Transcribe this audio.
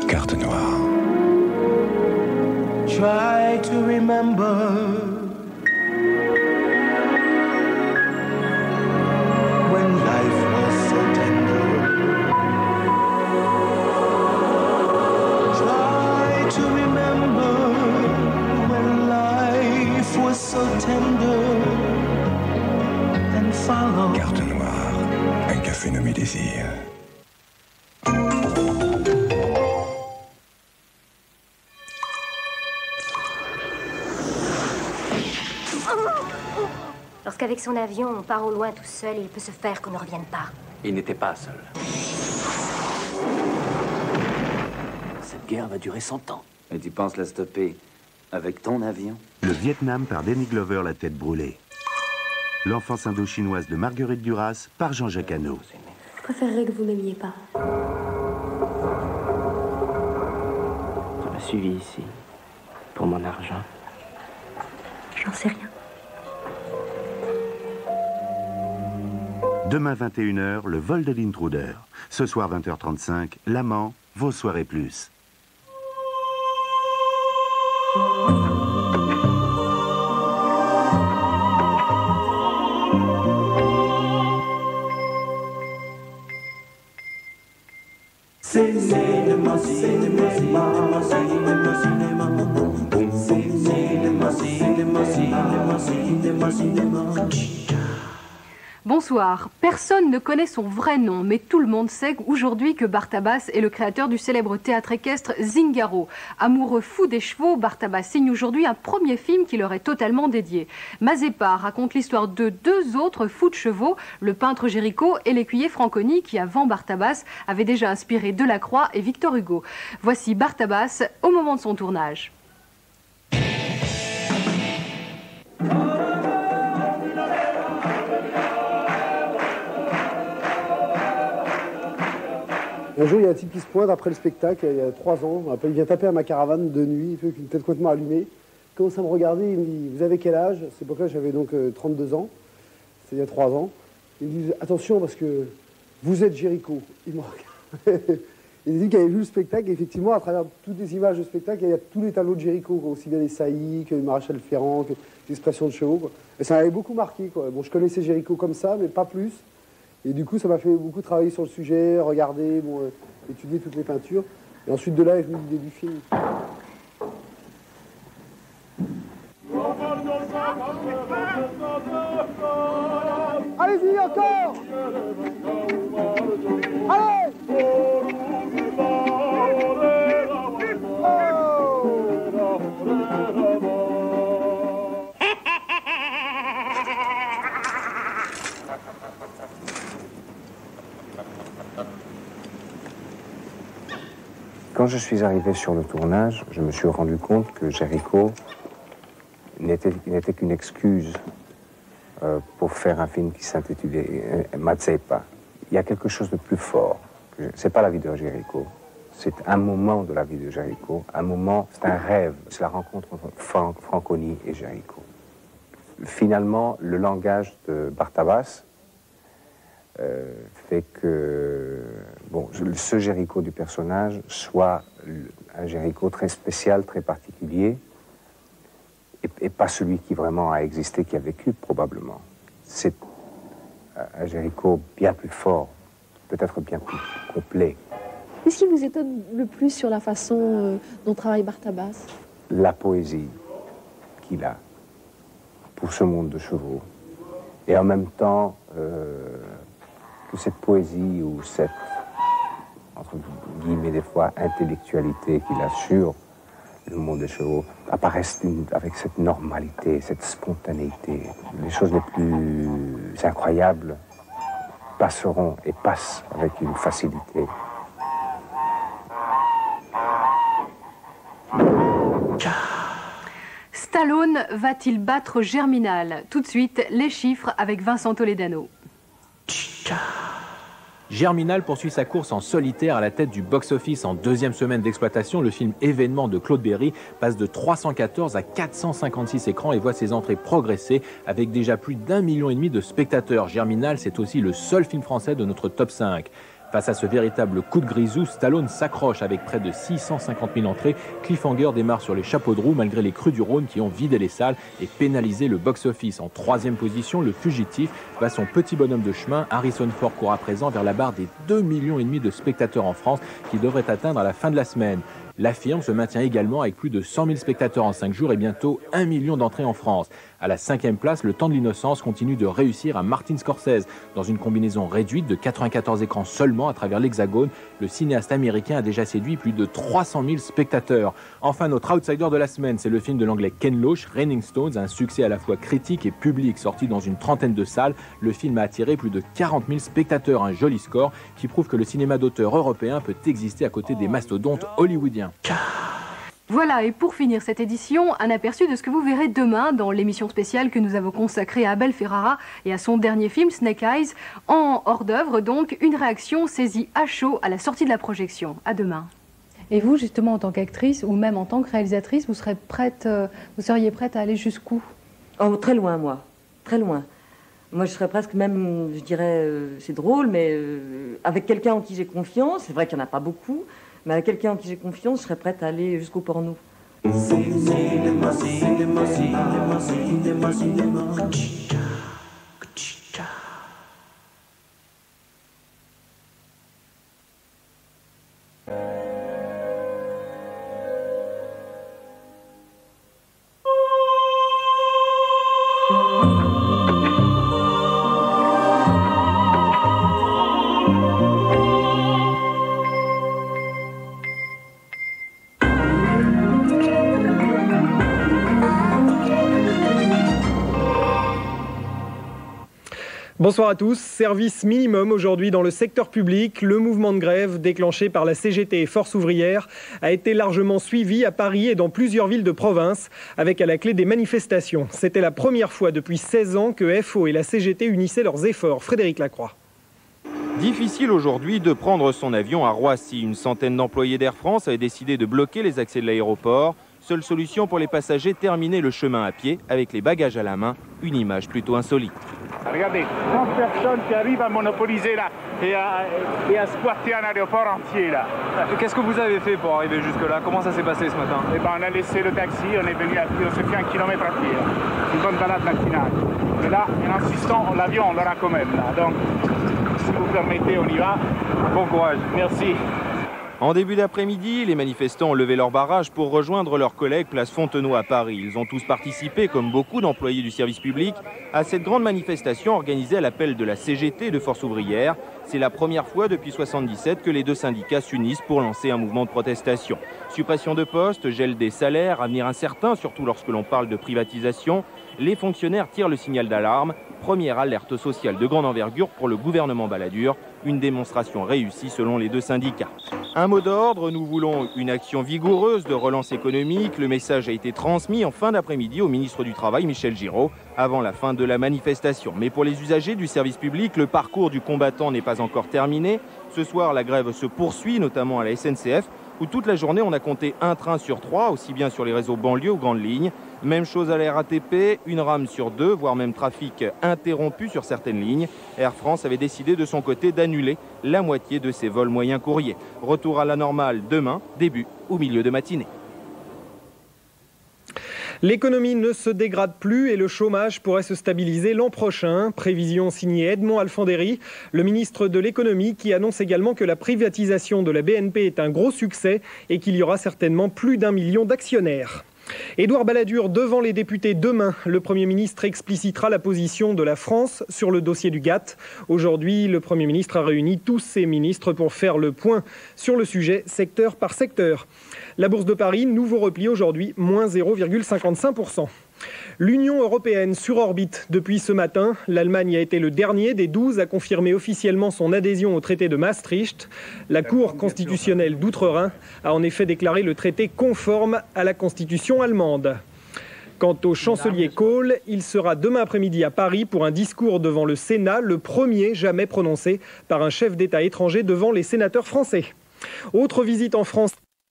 Carte noire. Try to remember when life was so tender. Try to remember when life was so tender and follow. Carte noire. Un café nommé Désir. Lorsqu'avec son avion, on part au loin tout seul, il peut se faire qu'on ne revienne pas. Il n'était pas seul. Cette guerre va durer 100 ans. Et tu penses la stopper avec ton avion? Le Vietnam par Danny Glover, La tête brûlée. L'enfance indo-chinoise de Marguerite Duras par Jean-Jacques Hano. Je préférerais que vous m'aimiez pas. Tu m'as suivi ici. Pour mon argent. J'en sais rien. Demain 21h, le vol de l'intruder. Ce soir 20h35, l'amant, vos soirées plus. Cinéma, cinéma, cinéma, cinéma, cinéma. Cinéma, cinéma, cinéma, cinéma, cinéma. Bonsoir. Personne ne connaît son vrai nom, mais tout le monde sait aujourd'hui que Bartabas est le créateur du célèbre théâtre équestre Zingaro. Amoureux fou des chevaux, Bartabas signe aujourd'hui un premier film qui leur est totalement dédié. Mazeppa raconte l'histoire de deux autres fous de chevaux, le peintre Géricault et l'écuyer Franconi, qui avant Bartabas avait déjà inspiré Delacroix et Victor Hugo. Voici Bartabas au moment de son tournage. Un jour, il y a un type qui se pointe après le spectacle, il y a 3 ans. Après, il vient taper à ma caravane de nuit, avec une tête complètement allumée. Il commence à me regarder, il me dit « Vous avez quel âge ?» À cette époque-là, j'avais donc 32 ans. C'était il y a 3 ans. Il me dit « Attention, parce que vous êtes Géricault. » Il me regarde. Il dit qu'il avait vu le spectacle, et effectivement, à travers toutes les images de spectacle, il y a tous les tableaux de Géricault, aussi bien les saillies que les maréchal Ferrand, que les expressions de chevaux, quoi. Et ça m'avait beaucoup marqué, quoi. Bon, je connaissais Géricault comme ça, mais pas plus. Et du coup, ça m'a fait beaucoup travailler sur le sujet, regarder, bon, étudier toutes les peintures. Et ensuite de là est venue l'idée du film. Allez-y, encore! Allez! Quand je suis arrivé sur le tournage, je me suis rendu compte que Géricault n'était qu'une excuse pour faire un film qui s'intitulait Mazeppa. Il y a quelque chose de plus fort. C'est pas la vie de Géricault, c'est un moment de la vie de Géricault, un moment, c'est un rêve, c'est la rencontre entre Franconi et Géricault. Finalement, le langage de Bartabas fait que bon, ce Géricault du personnage soit un Géricault très spécial, très particulier, et pas celui qui vraiment a existé, qui a vécu probablement. C'est un Géricault bien plus fort, peut-être bien plus complet. Qu'est-ce qui vous étonne le plus sur la façon dont travaille Bartabas? La poésie qu'il a pour ce monde de chevaux, et en même temps que cette poésie ou cette, entre guillemets des fois, intellectualité qu'il a sur le monde des chevaux apparaissent avec cette normalité, cette spontanéité. Les choses les plus incroyables passeront et passent avec une facilité. Stallone va-t-il battre Germinal? Tout de suite, les chiffres avec Vincent Toledano. Germinal poursuit sa course en solitaire à la tête du box-office en deuxième semaine d'exploitation. Le film Événement de Claude Berry passe de 314 à 456 écrans et voit ses entrées progresser avec déjà plus d'1,5 million de spectateurs. Germinal, c'est aussi le seul film français de notre top 5. Face à ce véritable coup de grisou, Stallone s'accroche avec près de 650 000 entrées. Cliffhanger démarre sur les chapeaux de roue malgré les crues du Rhône qui ont vidé les salles et pénalisé le box-office. En troisième position, Le Fugitif bat son petit bonhomme de chemin. Harrison Ford court à présent vers la barre des 2,5 millions de spectateurs en France qui devrait atteindre à la fin de la semaine. La Firme se maintient également avec plus de 100 000 spectateurs en 5 jours et bientôt 1 million d'entrées en France. À la 5e place, Le Temps de l'innocence continue de réussir à Martin Scorsese. Dans une combinaison réduite de 94 écrans seulement à travers l'Hexagone, le cinéaste américain a déjà séduit plus de 300 000 spectateurs. Enfin, notre outsider de la semaine, c'est le film de l'anglais Ken Loach, Raining Stones, un succès à la fois critique et public. Sorti dans une trentaine de salles, le film a attiré plus de 40 000 spectateurs, un joli score qui prouve que le cinéma d'auteur européen peut exister à côté des mastodontes hollywoodiens. Voilà, et pour finir cette édition, un aperçu de ce que vous verrez demain dans l'émission spéciale que nous avons consacrée à Abel Ferrara et à son dernier film, Snake Eyes. En hors d'œuvre, donc, une réaction saisie à chaud à la sortie de la projection. À demain. Et vous, justement, en tant qu'actrice ou même en tant que réalisatrice, vous seriez prête à aller jusqu'où? Oh, très loin, moi. Très loin. Moi, je serais presque même, je dirais, c'est drôle, mais avec quelqu'un en qui j'ai confiance, c'est vrai qu'il n'y en a pas beaucoup, mais avec quelqu'un en qui j'ai confiance, je serais prête à aller jusqu'au porno. Bonsoir à tous. Service minimum aujourd'hui dans le secteur public. Le mouvement de grève déclenché par la CGT et Force ouvrière a été largement suivi à Paris et dans plusieurs villes de province, avec à la clé des manifestations. C'était la première fois depuis 16 ans que FO et la CGT unissaient leurs efforts. Frédéric Lacroix. Difficile aujourd'hui de prendre son avion à Roissy. Une centaine d'employés d'Air France avaient décidé de bloquer les accès de l'aéroport. Seule solution pour les passagers, terminer le chemin à pied avec les bagages à la main. Une image plutôt insolite. Regardez, 30 personnes qui arrivent à monopoliser là et à squatter un aéroport entier là. Qu'est-ce que vous avez fait pour arriver jusque-là? Comment ça s'est passé ce matin? Eh ben, on a laissé le taxi, on est venu à pied, on s'est fait 1 kilomètre à pied. Une bonne balade matinale. Mais là, en insistant, l'avion, on l'aura quand même là. Donc, si vous permettez, on y va. Bon courage. Merci. En début d'après-midi, les manifestants ont levé leur barrage pour rejoindre leurs collègues place Fontenoy à Paris. Ils ont tous participé, comme beaucoup d'employés du service public, à cette grande manifestation organisée à l'appel de la CGT et de Force ouvrière. C'est la première fois depuis 1977 que les deux syndicats s'unissent pour lancer un mouvement de protestation. Suppression de postes, gel des salaires, avenir incertain, surtout lorsque l'on parle de privatisation. Les fonctionnaires tirent le signal d'alarme. Première alerte sociale de grande envergure pour le gouvernement Balladur. Une démonstration réussie selon les deux syndicats. Un mot d'ordre, nous voulons une action vigoureuse de relance économique. Le message a été transmis en fin d'après-midi au ministre du Travail, Michel Giraud, avant la fin de la manifestation. Mais pour les usagers du service public, le parcours du combattant n'est pas encore terminé. Ce soir, la grève se poursuit, notamment à la SNCF, où toute la journée, on a compté un train sur 3, aussi bien sur les réseaux banlieues ou grandes lignes. Même chose à la RATP, une rame sur 2, voire même trafic interrompu sur certaines lignes. Air France avait décidé de son côté d'annuler la moitié de ses vols moyens courriers. Retour à la normale demain, début ou milieu de matinée. L'économie ne se dégrade plus et le chômage pourrait se stabiliser l'an prochain. Prévision signée Edmond Alfandéry, le ministre de l'économie, qui annonce également que la privatisation de la BNP est un gros succès et qu'il y aura certainement plus d'1 million d'actionnaires. Édouard Balladur devant les députés demain. Le Premier ministre explicitera la position de la France sur le dossier du GATT. Aujourd'hui, le Premier ministre a réuni tous ses ministres pour faire le point sur le sujet secteur par secteur. La Bourse de Paris, nouveau repli aujourd'hui, moins 0,55%. L'Union européenne sur orbite depuis ce matin. L'Allemagne a été le dernier des 12 à confirmer officiellement son adhésion au traité de Maastricht. La Cour constitutionnelle d'Outre-Rhin a en effet déclaré le traité conforme à la constitution allemande. Quant au chancelier Kohl, il sera demain après-midi à Paris pour un discours devant le Sénat, le premier jamais prononcé par un chef d'État étranger devant les sénateurs français. Autre visite en France.